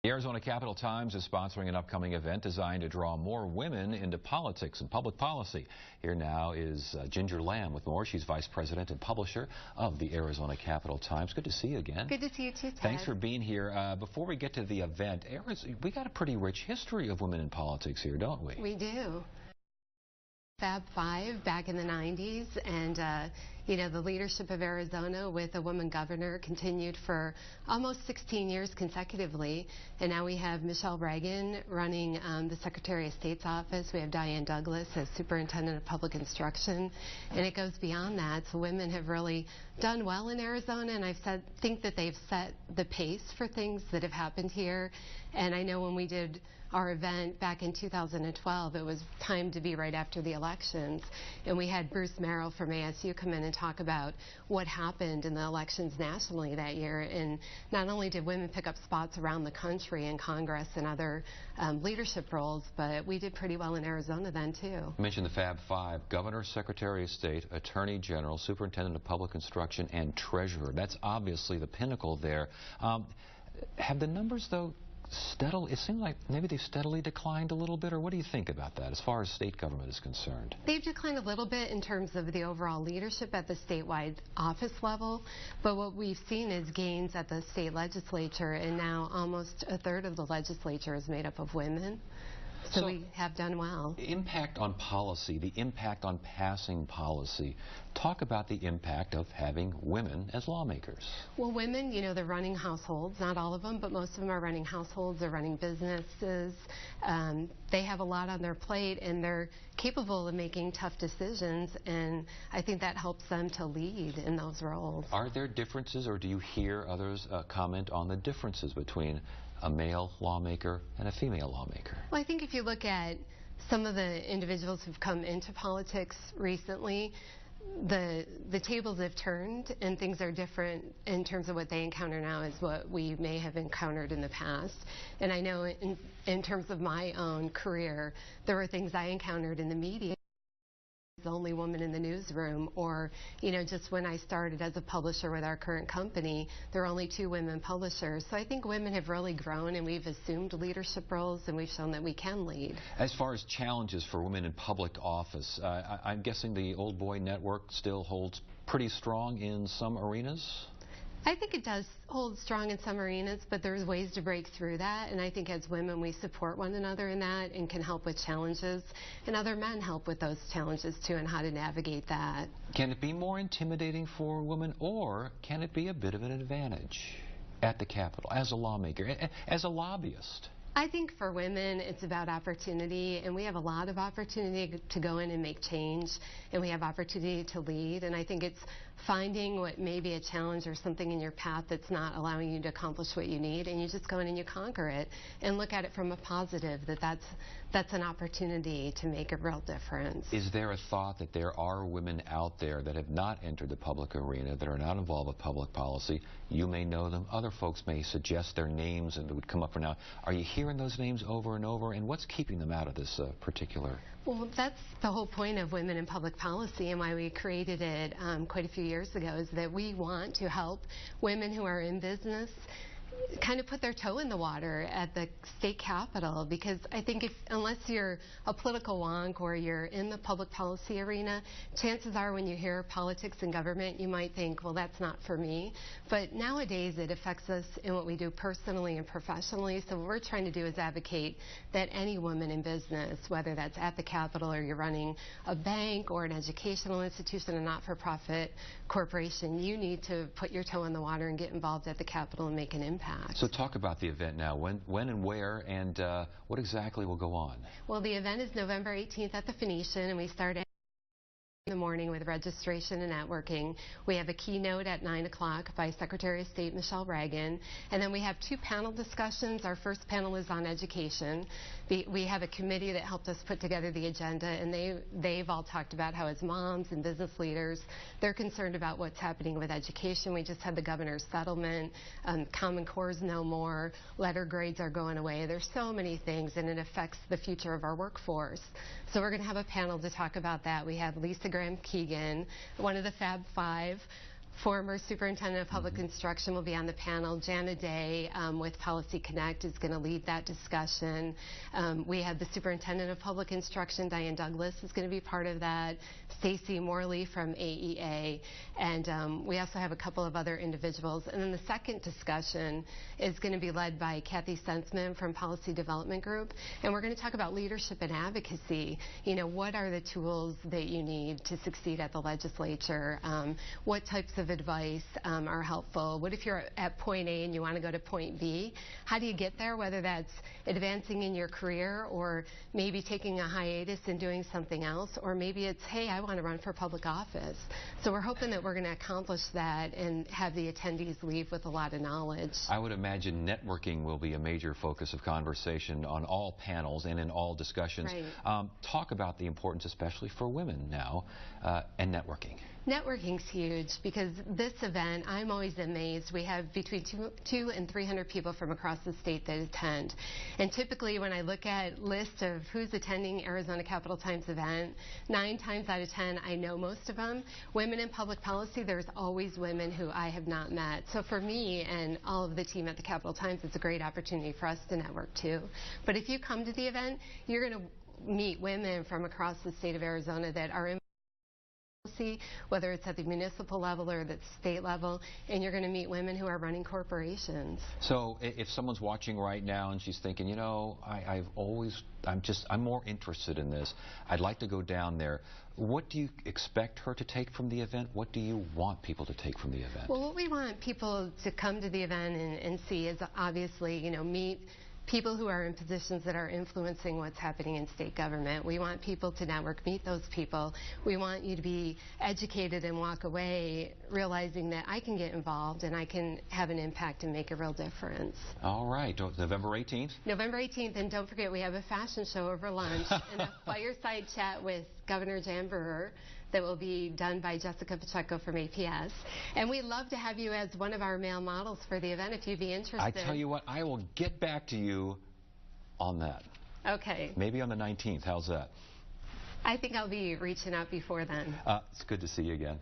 The Arizona Capitol Times is sponsoring an upcoming event designed to draw more women into politics and public policy. Here now is Ginger Lamb with more. She's vice president and publisher of the Arizona Capitol Times. Good to see you again. Good to see you too, Ted. Thanks for being here. Before we get to the event, we got a pretty rich history of women in politics here, don't we? We do. Fab Five back in the 90s, and you know, the leadership of Arizona with a woman governor continued for almost 16 years consecutively, and now we have Michele Reagan running the Secretary of State's office. We have Diane Douglas as Superintendent of Public Instruction, and it goes beyond that. So women have really done well in Arizona, and I think that they've set the pace for things that have happened here. And I know when we did our event back in 2012, it was time to be right after the elections, and we had Bruce Merrill from ASU come in and talk about what happened in the elections nationally that year. And not only did women pick up spots around the country in Congress and other leadership roles, but we did pretty well in Arizona then too. You mentioned the Fab Five: Governor, Secretary of State, Attorney General, Superintendent of Public Instruction, and Treasurer. That's obviously the pinnacle there. Have the numbers, though, it seems like maybe they've steadily declined a little bit, or what do you think about that as far as state government is concerned? They've declined a little bit in terms of the overall leadership at the statewide office level, but what we've seen is gains at the state legislature, and now almost a third of the legislature is made up of women. So we have done well. Impact on policy, the impact on passing policy. Talk about the impact of having women as lawmakers. Well, women, you know, they're running households. Not all of them, but most of them are running households. They're running businesses. They have a lot on their plate, and they're capable of making tough decisions, and I think that helps them to lead in those roles. Are there differences, or do you hear others comment on the differences between a male lawmaker and a female lawmaker? Well, I think if you look at some of the individuals who've come into politics recently, the tables have turned and things are different in terms of what they encounter now as what we may have encountered in the past. And I know in terms of my own career, there were things I encountered in the media, the only woman in the newsroom, or, you know, just when I started as a publisher with our current company, there were only 2 women publishers. So I think women have really grown, and we've assumed leadership roles, and we've shown that we can lead. As far as challenges for women in public office, I'm guessing the old boy network still holds pretty strong in some arenas? I think it does hold strong in some arenas, but there's ways to break through that, and I think as women we support one another in that and can help with challenges, and other men help with those challenges too, and how to navigate that. Can it be more intimidating for women, or can it be a bit of an advantage at the Capitol as a lawmaker, as a lobbyist? I think for women it's about opportunity, and we have a lot of opportunity to go in and make change, and we have opportunity to lead, and I think it's finding what may be a challenge or something in your path that's not allowing you to accomplish what you need, and you just go in and you conquer it and look at it from a positive, that's an opportunity to make a real difference. Is there a thought that there are women out there that have not entered the public arena, that are not involved with public policy? You may know them, other folks may suggest their names and it would come up for now. Are you hearing those names over and over, and what's keeping them out of this particular? Well, that's the whole point of Women in Public Policy, and why we created it quite a few years ago, is that we want to help women who are in business kind of put their toe in the water at the state capitol, because I think unless you're a political wonk or you're in the public policy arena, chances are when you hear politics and government, you might think, well, that's not for me. But nowadays it affects us in what we do personally and professionally, so what we're trying to do is advocate that any woman in business, whether that's at the Capitol or you're running a bank or an educational institution, a not-for-profit corporation, you need to put your toe in the water and get involved at the Capitol and make an impact. So talk about the event now. When and where, and what exactly will go on? Well, the event is November 18th at the Phoenician, and we start in the morning with registration and networking. We have a keynote at 9 o'clock by Secretary of State Michele Reagan, and then we have 2 panel discussions. Our first panel is on education. We have a committee that helped us put together the agenda, and they've all talked about how as moms and business leaders, they're concerned about what's happening with education. We just had the governor's settlement, Common Core's no more, letter grades are going away. There's so many things, and it affects the future of our workforce. So we're going to have a panel to talk about that. We have Lisa Graham Keegan, one of the Fab Five, former superintendent of public instruction, will be on the panel. Jana Day with Policy Connect is going to lead that discussion. We have the superintendent of public instruction, Diane Douglas, is going to be part of that. Stacy Morley from AEA. And we also have a couple of other individuals. And then the second discussion is going to be led by Kathy Sensman from Policy Development Group. And we're going to talk about leadership and advocacy. You know, what are the tools that you need to succeed at the legislature? What types of advice are helpful? What if you're at point A and you want to go to point B? How do you get there, whether that's advancing in your career or maybe taking a hiatus and doing something else, or maybe it's, hey, I want to run for public office. So we're hoping that we're going to accomplish that and have the attendees leave with a lot of knowledge. I would imagine networking will be a major focus of conversation on all panels and in all discussions. Right. Talk about the importance, especially for women now, and networking. Networking's huge because this event, I'm always amazed. We have between 200 and 300 people from across the state that attend. And typically when I look at lists of who's attending Arizona Capital Times event, 9 times out of 10, I know most of them. Women in public policy, there's always women who I have not met. So for me and all of the team at the Capital Times, it's a great opportunity for us to network too. But if you come to the event, you're going to meet women from across the state of Arizona that are in policy, whether it's at the municipal level or the state level, and you're going to meet women who are running corporations. So if someone's watching right now and she's thinking, you know, I'm more interested in this, I'd like to go down there, what do you expect her to take from the event? What do you want people to take from the event? Well, what we want people to come to the event and see is obviously, you know, meet people who are in positions that are influencing what's happening in state government. We want people to network, meet those people. We want you to be educated and walk away realizing that I can get involved and I can have an impact and make a real difference. All right. November 18th? November 18th, and don't forget we have a fashion show over lunch and a fireside chat with Governor Jan Brewer that will be done by Jessica Pacheco from APS. And we'd love to have you as one of our male models for the event if you'd be interested. I tell you what, I will get back to you on that. Okay. Maybe on the 19th. How's that? I think I'll be reaching out before then. It's good to see you again.